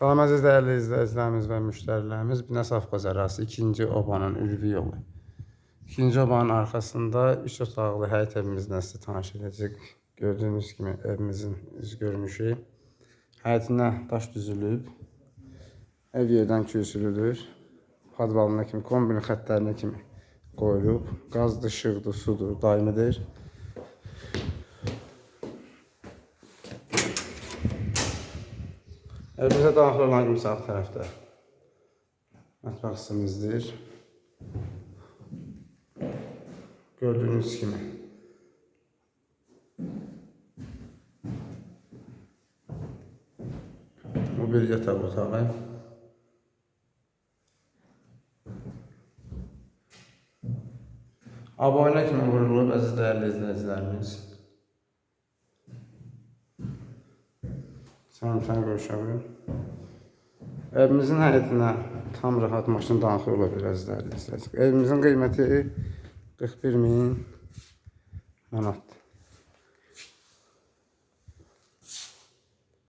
Salam əziz dəyərli izləyicilərimiz və müştərilərimiz. Binə Safxoz ərazisi 2-ci obanın ülvi yolu. 2-ci obanın arxasında 3 otaqlı həyət evimizlə sizə tanış edəcək. Gördüyünüz kimi evimizin üz görünüşü. Həyətinə daş düzülüb. Ev yerdən kürsülüdür. Podvalına kimi, kombin xəttlərinə kimi qoyulub. Qazdır, işıqdır, sudur, daimidir. Evimizə daxil olan kimi sağ tərəfdə mətbəx hissəmizdir. Gördüyünüz kimi bu bir yataq otağı. Aboyna kimi vurulub əziz dəyərli izləyicilərimiz. Sanitär qurşağı. Evimizin həyətinə tam rahat maşın daxil ola bilər əziz dəyərli izləyicilərimiz. Evimizin qiyməti 41.000 manatdır.